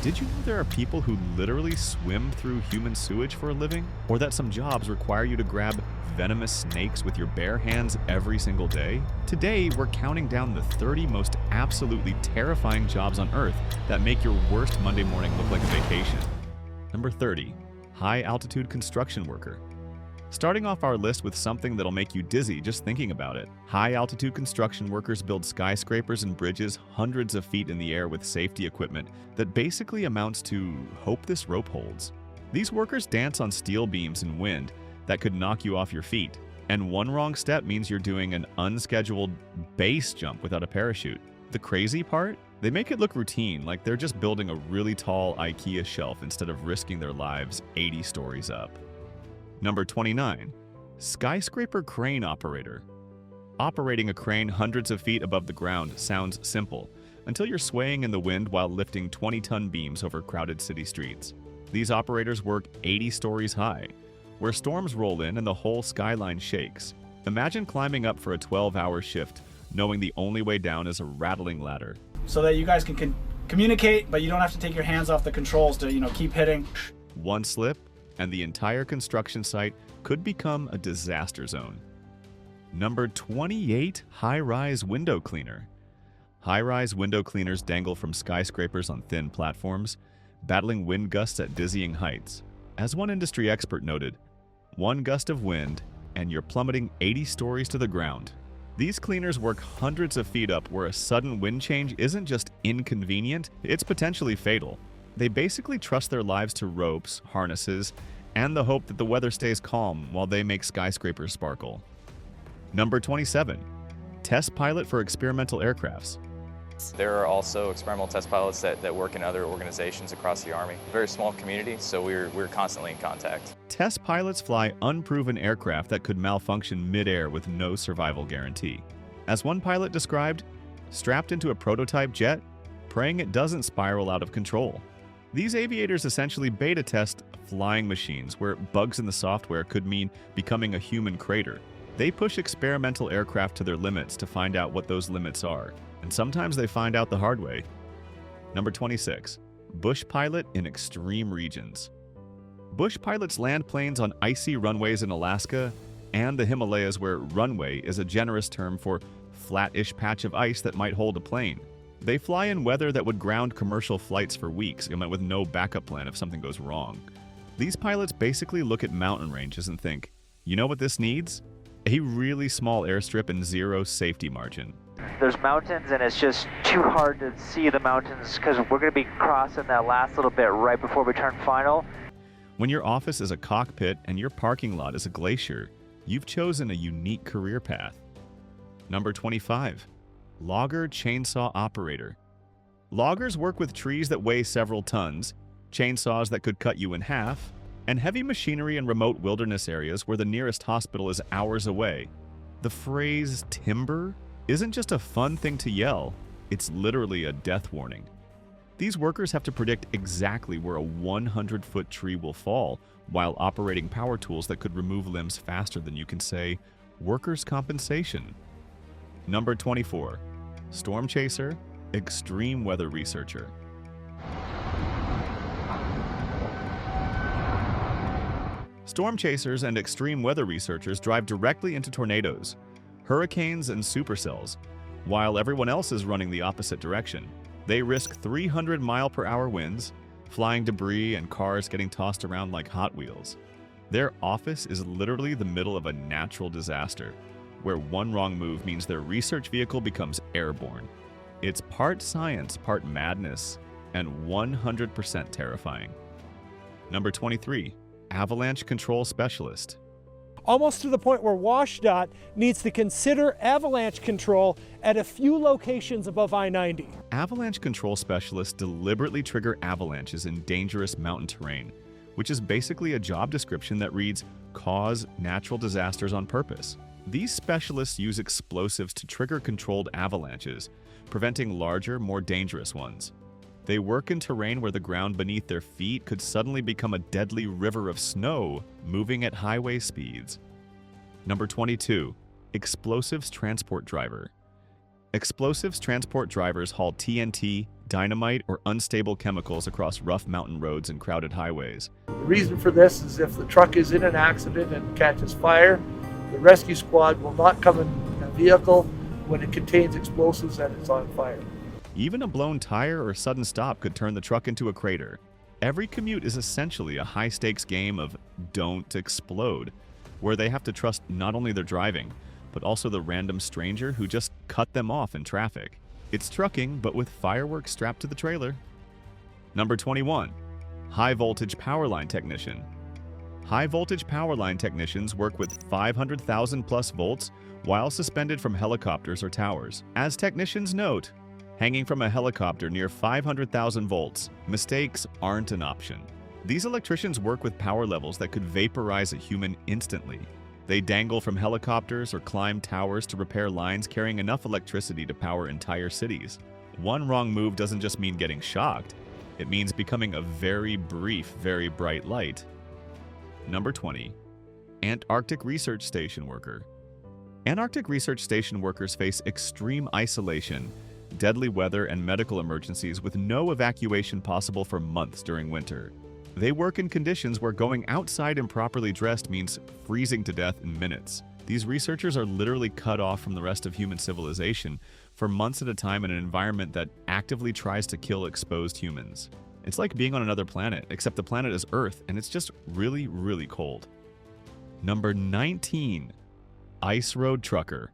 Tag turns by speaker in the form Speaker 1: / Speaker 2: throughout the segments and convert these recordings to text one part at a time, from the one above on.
Speaker 1: Did you know there are people who literally swim through human sewage for a living? Or that some jobs require you to grab venomous snakes with your bare hands every single day? Today, we're counting down the 30 most absolutely terrifying jobs on Earth that make your worst Monday morning look like a vacation. Number 30. High altitude construction worker. Starting off our list with something that'll make you dizzy just thinking about it. High-altitude construction workers build skyscrapers and bridges hundreds of feet in the air with safety equipment that basically amounts to hope this rope holds. These workers dance on steel beams in wind that could knock you off your feet, and one wrong step means you're doing an unscheduled base jump without a parachute. The crazy part? They make it look routine, like they're just building a really tall IKEA shelf instead of risking their lives 80 stories up. Number 29. Skyscraper crane operator. Operating a crane hundreds of feet above the ground sounds simple, until you're swaying in the wind while lifting 20-ton beams over crowded city streets. These operators work 80 stories high, where storms roll in and the whole skyline shakes. Imagine climbing up for a 12-hour shift, knowing the only way down is a rattling ladder.
Speaker 2: So that you guys can communicate, but you don't have to take your hands off the controls to, keep hitting.
Speaker 1: One slip, and the entire construction site could become a disaster zone. Number 28. High-rise window cleaner. High-rise window cleaners dangle from skyscrapers on thin platforms, battling wind gusts at dizzying heights. As one industry expert noted, one gust of wind, and you're plummeting 80 stories to the ground. These cleaners work hundreds of feet up where a sudden wind change isn't just inconvenient, it's potentially fatal. They basically trust their lives to ropes, harnesses, and the hope that the weather stays calm while they make skyscrapers sparkle. Number 27. Test pilot for experimental aircrafts.
Speaker 3: There are also experimental test pilots that work in other organizations across the Army. Very small community, so we're constantly in contact.
Speaker 1: Test pilots fly unproven aircraft that could malfunction mid-air with no survival guarantee. As one pilot described, strapped into a prototype jet, praying it doesn't spiral out of control. These aviators essentially beta test flying machines where bugs in the software could mean becoming a human crater. They push experimental aircraft to their limits to find out what those limits are, and sometimes they find out the hard way. Number 26. Bush pilot in extreme regions. Bush pilots land planes on icy runways in Alaska and the Himalayas, where runway is a generous term for flat-ish patch of ice that might hold a plane. They fly in weather that would ground commercial flights for weeks, with no backup plan if something goes wrong. These pilots basically look at mountain ranges and think, you know what this needs? A really small airstrip and zero safety margin.
Speaker 4: There's mountains and it's just too hard to see the mountains because we're going to be crossing that last little bit right before we turn final.
Speaker 1: When your office is a cockpit and your parking lot is a glacier, you've chosen a unique career path. Number 25. Logger chainsaw operator. Loggers work with trees that weigh several tons, chainsaws that could cut you in half, and heavy machinery in remote wilderness areas where the nearest hospital is hours away. The phrase timber isn't just a fun thing to yell, it's literally a death warning. These workers have to predict exactly where a 100-foot tree will fall while operating power tools that could remove limbs faster than you can say, workers' compensation. Number 24. Storm chaser, extreme weather researcher. Storm chasers and extreme weather researchers drive directly into tornadoes, hurricanes, and supercells, while everyone else is running the opposite direction. They risk 300-mile-per-hour winds, flying debris, and cars getting tossed around like Hot Wheels. Their office is literally the middle of a natural disaster, where one wrong move means their research vehicle becomes airborne. It's part science, part madness, and 100% terrifying. Number 23. Avalanche control specialist.
Speaker 5: Almost to the point where WashDOT needs to consider avalanche control at a few locations above I-90.
Speaker 1: Avalanche control specialists deliberately trigger avalanches in dangerous mountain terrain, which is basically a job description that reads, cause natural disasters on purpose. These specialists use explosives to trigger controlled avalanches, preventing larger, more dangerous ones. They work in terrain where the ground beneath their feet could suddenly become a deadly river of snow, moving at highway speeds. Number 22. Explosives transport driver. Explosives transport drivers haul TNT, dynamite, or unstable chemicals across rough mountain roads and crowded highways.
Speaker 6: The reason for this is if the truck is in an accident and catches fire, the rescue squad will not come in a vehicle when it contains explosives and it's on fire.
Speaker 1: Even a blown tire or sudden stop could turn the truck into a crater. Every commute is essentially a high-stakes game of don't explode, where they have to trust not only their driving, but also the random stranger who just cut them off in traffic. It's trucking, but with fireworks strapped to the trailer. Number 21. High-voltage power line technician. High-voltage power line technicians work with 500,000 plus volts while suspended from helicopters or towers. As technicians note, hanging from a helicopter near 500,000 volts, mistakes aren't an option. These electricians work with power levels that could vaporize a human instantly. They dangle from helicopters or climb towers to repair lines carrying enough electricity to power entire cities. One wrong move doesn't just mean getting shocked. It means becoming a very brief, very bright light. Number 20. Antarctic Research Station worker. Antarctic Research Station workers face extreme isolation, deadly weather, and medical emergencies with no evacuation possible for months during winter. They work in conditions where going outside improperly dressed means freezing to death in minutes. These researchers are literally cut off from the rest of human civilization for months at a time in an environment that actively tries to kill exposed humans. It's like being on another planet, except the planet is Earth, and it's just really, really cold. Number 19. Ice road trucker.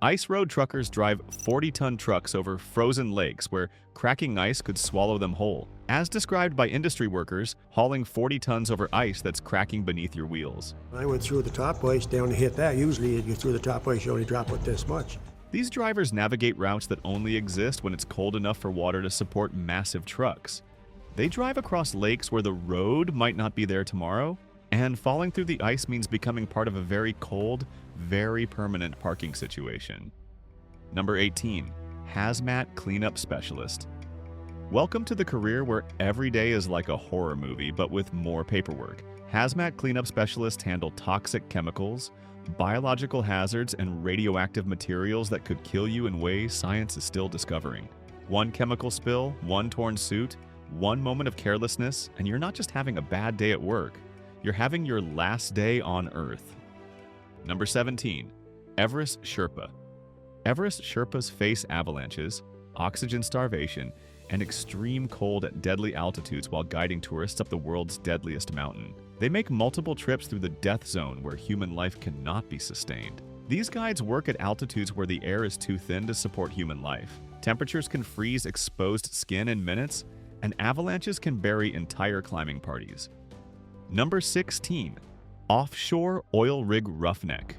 Speaker 1: Ice road truckers drive 40-ton trucks over frozen lakes where cracking ice could swallow them whole. As described by industry workers, hauling 40 tons over ice that's cracking beneath your wheels.
Speaker 7: I went through the top ice down to hit that. Usually you through the top ice, you only drop it this much.
Speaker 1: These drivers navigate routes that only exist when it's cold enough for water to support massive trucks. They drive across lakes where the road might not be there tomorrow, and falling through the ice means becoming part of a very cold, very permanent parking situation. Number 18. Hazmat Cleanup Specialist. Welcome to the career where every day is like a horror movie, but with more paperwork. Hazmat cleanup specialists handle toxic chemicals, biological hazards, and radioactive materials that could kill you in ways science is still discovering. One chemical spill, one torn suit, one moment of carelessness, and you're not just having a bad day at work, you're having your last day on Earth. Number 17. Everest Sherpa. Everest Sherpas face avalanches, oxygen starvation, and extreme cold at deadly altitudes while guiding tourists up the world's deadliest mountain. They make multiple trips through the death zone where human life cannot be sustained. These guides work at altitudes where the air is too thin to support human life. Temperatures can freeze exposed skin in minutes, and avalanches can bury entire climbing parties. Number 16. Offshore oil rig roughneck.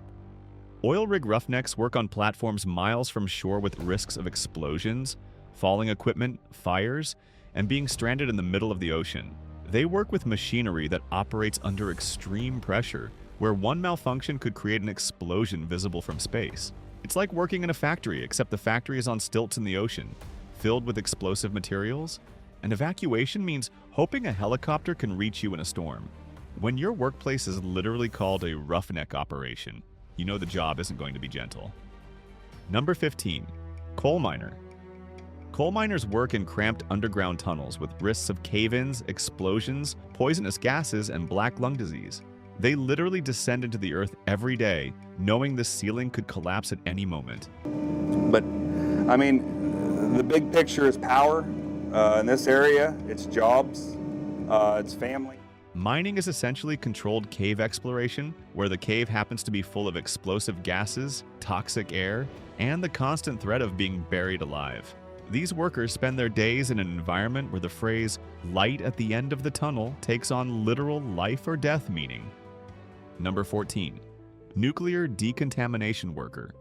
Speaker 1: Oil rig roughnecks work on platforms miles from shore with risks of explosions, falling equipment, fires, and being stranded in the middle of the ocean. They work with machinery that operates under extreme pressure, where one malfunction could create an explosion visible from space. It's like working in a factory, except the factory is on stilts in the ocean, filled with explosive materials, and evacuation means hoping a helicopter can reach you in a storm. When your workplace is literally called a roughneck operation, you know the job isn't going to be gentle. Number 15. Coal miner. Coal miners work in cramped underground tunnels with risks of cave-ins, explosions, poisonous gases, and black lung disease. They literally descend into the earth every day, knowing the ceiling could collapse at any moment.
Speaker 8: But, I mean, the big picture is power. In this area, it's jobs, it's family.
Speaker 1: Mining is essentially controlled cave exploration, where the cave happens to be full of explosive gases, toxic air, and the constant threat of being buried alive. These workers spend their days in an environment where the phrase light at the end of the tunnel takes on literal life or death meaning. Number 14. Nuclear decontamination worker.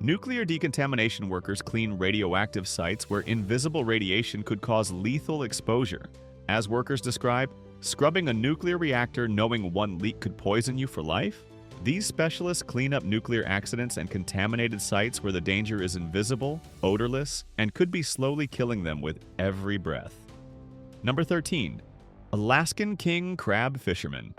Speaker 1: Nuclear decontamination workers clean radioactive sites where invisible radiation could cause lethal exposure. As workers describe, scrubbing a nuclear reactor knowing one leak could poison you for life? These specialists clean up nuclear accidents and contaminated sites where the danger is invisible, odorless, and could be slowly killing them with every breath. Number 13. Alaskan king crab fishermen.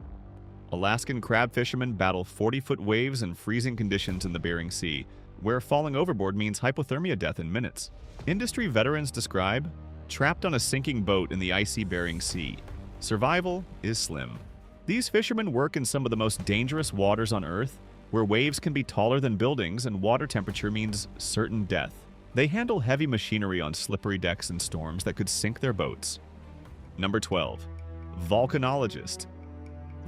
Speaker 1: Alaskan crab fishermen battle 40-foot waves and freezing conditions in the Bering Sea, where falling overboard means hypothermia death in minutes. Industry veterans describe, trapped on a sinking boat in the icy Bering Sea. Survival is slim. These fishermen work in some of the most dangerous waters on Earth, where waves can be taller than buildings and water temperature means certain death. They handle heavy machinery on slippery decks in storms that could sink their boats. Number 12. Volcanologist.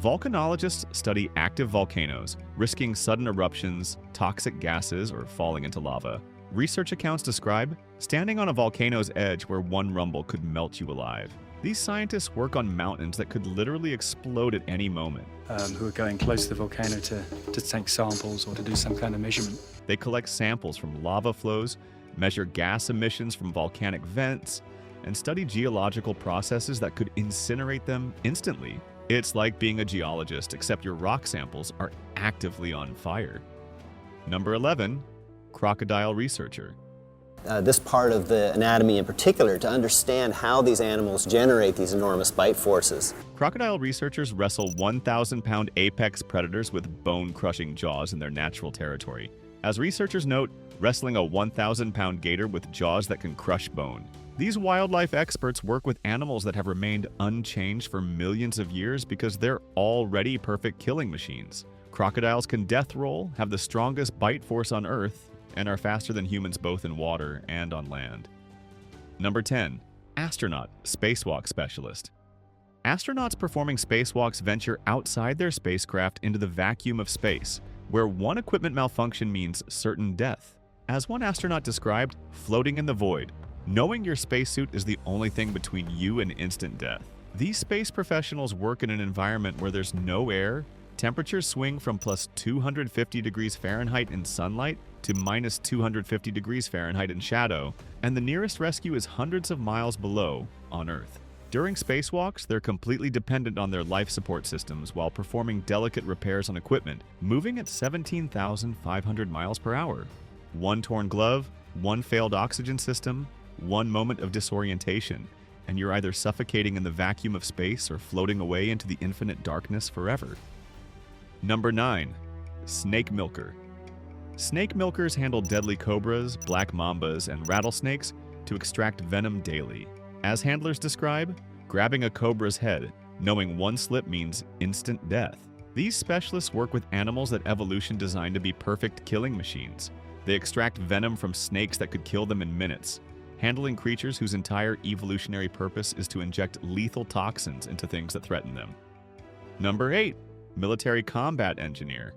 Speaker 1: Volcanologists study active volcanoes, risking sudden eruptions, toxic gases, or falling into lava. Research accounts describe standing on a volcano's edge where one rumble could melt you alive. These scientists work on mountains that could literally explode at any moment.
Speaker 9: Who are going close to the volcano to take samples or to do some kind of measurement.
Speaker 1: They collect samples from lava flows, measure gas emissions from volcanic vents, and study geological processes that could incinerate them instantly. It's like being a geologist, except your rock samples are actively on fire. Number 11, crocodile researcher.
Speaker 10: This part of the anatomy in particular to understand how these animals generate these enormous bite forces.
Speaker 1: Crocodile researchers wrestle 1,000-pound apex predators with bone-crushing jaws in their natural territory. As researchers note, wrestling a 1,000-pound gator with jaws that can crush bone. These wildlife experts work with animals that have remained unchanged for millions of years because they're already perfect killing machines. Crocodiles can death roll, have the strongest bite force on Earth, and are faster than humans both in water and on land. Number 10. Astronaut, spacewalk specialist. Astronauts performing spacewalks venture outside their spacecraft into the vacuum of space, where one equipment malfunction means certain death. As one astronaut described, floating in the void, knowing your spacesuit is the only thing between you and instant death. These space professionals work in an environment where there's no air, temperatures swing from plus 250 degrees Fahrenheit in sunlight to minus 250 degrees Fahrenheit in shadow, and the nearest rescue is hundreds of miles below on Earth. During spacewalks, they're completely dependent on their life support systems while performing delicate repairs on equipment, moving at 17,500 miles per hour. One torn glove, one failed oxygen system, one moment of disorientation, and you're either suffocating in the vacuum of space or floating away into the infinite darkness forever. Number 9. Snake milker. Snake milkers handle deadly cobras, black mambas, and rattlesnakes to extract venom daily. As handlers describe, grabbing a cobra's head, knowing one slip means instant death. These specialists work with animals that evolution designed to be perfect killing machines. They extract venom from snakes that could kill them in minutes, handling creatures whose entire evolutionary purpose is to inject lethal toxins into things that threaten them. Number 8. Military combat engineer.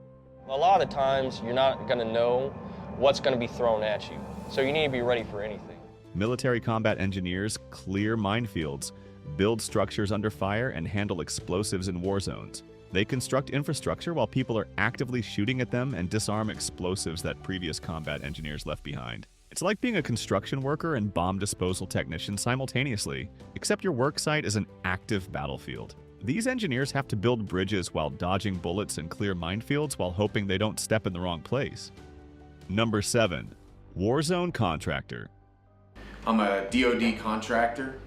Speaker 11: A lot of the times, you're not going to know what's going to be thrown at you, so you need to be ready for anything.
Speaker 1: Military combat engineers clear minefields, build structures under fire, and handle explosives in war zones. They construct infrastructure while people are actively shooting at them and disarm explosives that previous combat engineers left behind. It's like being a construction worker and bomb disposal technician simultaneously, except your work site is an active battlefield. These engineers have to build bridges while dodging bullets and clear minefields while hoping they don't step in the wrong place. Number 7. Warzone contractor.
Speaker 12: I'm a DoD contractor,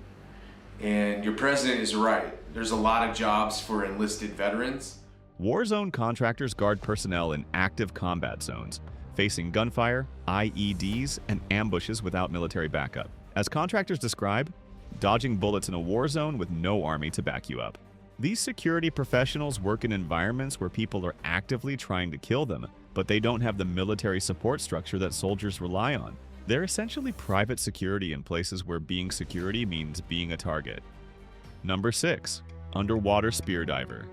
Speaker 12: and your president is right. There's a lot of jobs for enlisted veterans.
Speaker 1: Warzone contractors guard personnel in active combat zones, facing gunfire, IEDs, and ambushes without military backup. As contractors describe, dodging bullets in a war zone with no army to back you up. These security professionals work in environments where people are actively trying to kill them, but they don't have the military support structure that soldiers rely on. They're essentially private security in places where being security means being a target. Number 6. Underwater spear diver.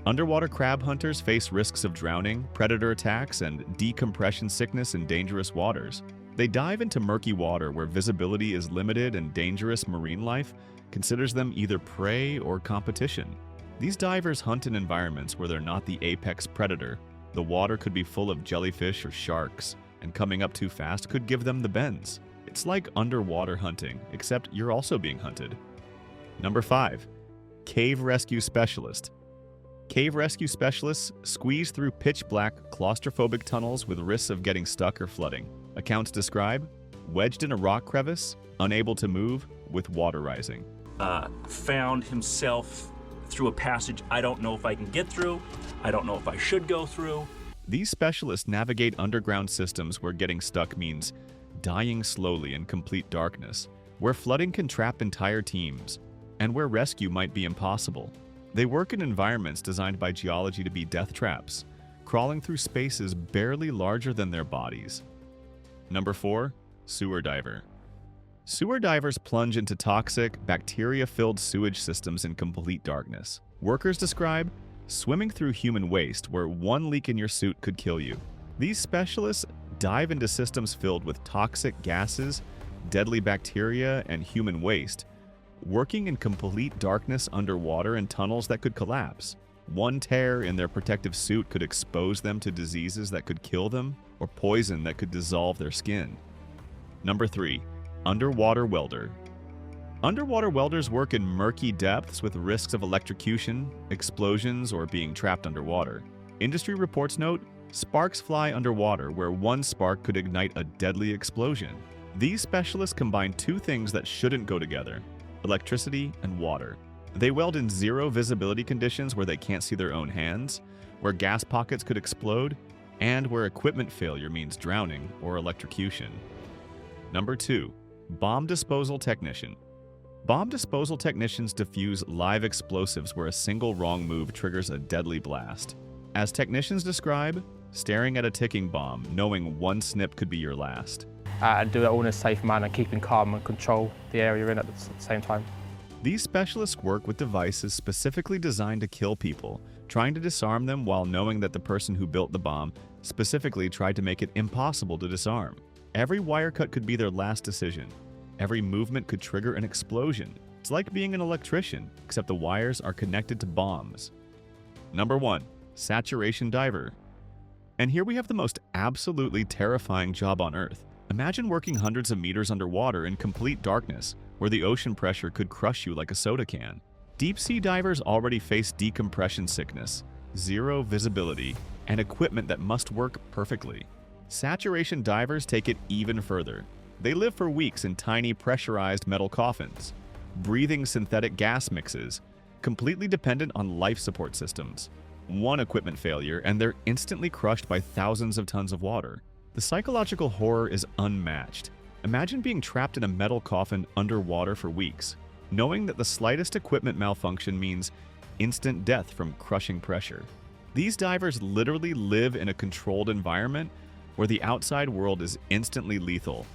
Speaker 1: Underwater crab hunters face risks of drowning, predator attacks, and decompression sickness in dangerous waters. They dive into murky water where visibility is limited and dangerous marine life considers them either prey or competition. These divers hunt in environments where they're not the apex predator. The water could be full of jellyfish or sharks, and coming up too fast could give them the bends. It's like underwater hunting, except you're also being hunted. Number 5. Cave rescue specialist. Cave rescue specialists squeeze through pitch-black, claustrophobic tunnels with risks of getting stuck or flooding. Accounts describe, wedged in a rock crevice, unable to move, with water rising.
Speaker 13: Found himself through a passage I don't know if I can get through, I don't know if I should go through.
Speaker 1: These specialists navigate underground systems where getting stuck means dying slowly in complete darkness, where flooding can trap entire teams, and where rescue might be impossible. They work in environments designed by geology to be death traps, crawling through spaces barely larger than their bodies. Number 4. Sewer diver. Sewer divers plunge into toxic, bacteria-filled sewage systems in complete darkness. Workers describe swimming through human waste where one leak in your suit could kill you. These specialists dive into systems filled with toxic gases, deadly bacteria, and human waste, working in complete darkness underwater in tunnels that could collapse. One tear in their protective suit could expose them to diseases that could kill them, or poison that could dissolve their skin. Number 3. Underwater welder. Underwater welders work in murky depths with risks of electrocution, explosions, or being trapped underwater. Industry reports note, sparks fly underwater where one spark could ignite a deadly explosion. These specialists combine two things that shouldn't go together: electricity and water. They weld in zero visibility conditions where they can't see their own hands, where gas pockets could explode, and where equipment failure means drowning or electrocution. Number 2. Bomb disposal technician. Bomb disposal technicians defuse live explosives where a single wrong move triggers a deadly blast. As technicians describe, staring at a ticking bomb, knowing one snip could be your last.
Speaker 11: And do it all in a safe manner, keeping calm and control the area in at the same time.
Speaker 1: These specialists work with devices specifically designed to kill people, trying to disarm them while knowing that the person who built the bomb specifically tried to make it impossible to disarm. Every wire cut could be their last decision. Every movement could trigger an explosion. It's like being an electrician, except the wires are connected to bombs. Number 1. Saturation diver. And here we have the most absolutely terrifying job on Earth. Imagine working hundreds of meters underwater in complete darkness, where the ocean pressure could crush you like a soda can. Deep-sea divers already face decompression sickness, zero visibility, and equipment that must work perfectly. Saturation divers take it even further. They live for weeks in tiny pressurized metal coffins, breathing synthetic gas mixes, completely dependent on life support systems. One equipment failure and they're instantly crushed by thousands of tons of water. The psychological horror is unmatched. Imagine being trapped in a metal coffin underwater for weeks, knowing that the slightest equipment malfunction means instant death from crushing pressure. These divers literally live in a controlled environment where the outside world is instantly lethal,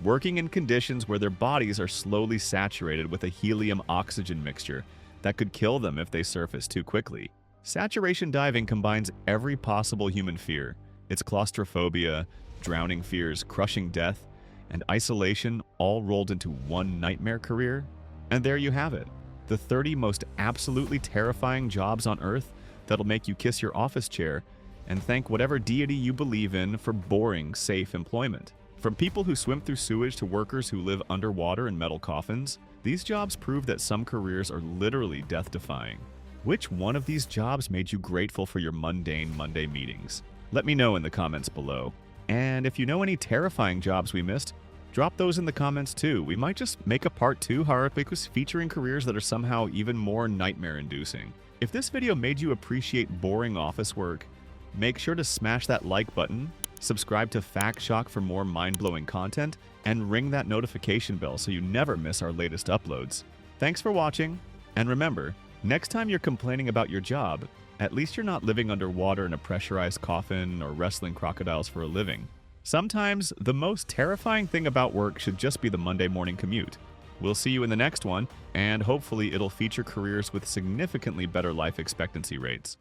Speaker 1: working in conditions where their bodies are slowly saturated with a helium-oxygen mixture that could kill them if they surface too quickly. Saturation diving combines every possible human fear. It's claustrophobia, drowning fears, crushing death, and isolation all rolled into one nightmare career. And there you have it, the 30 most absolutely terrifying jobs on Earth that'll make you kiss your office chair and thank whatever deity you believe in for boring, safe employment. From people who swim through sewage to workers who live underwater in metal coffins, these jobs prove that some careers are literally death-defying. Which one of these jobs made you grateful for your mundane Monday meetings? Let me know in the comments below. And if you know any terrifying jobs we missed, drop those in the comments too. We might just make a part 2 Horrificus featuring careers that are somehow even more nightmare-inducing. If this video made you appreciate boring office work, make sure to smash that like button, subscribe to Fact Shock for more mind-blowing content, and ring that notification bell so you never miss our latest uploads. Thanks for watching, and remember, next time you're complaining about your job, at least you're not living underwater in a pressurized coffin or wrestling crocodiles for a living. Sometimes, the most terrifying thing about work should just be the Monday morning commute. We'll see you in the next one, and hopefully it'll feature careers with significantly better life expectancy rates.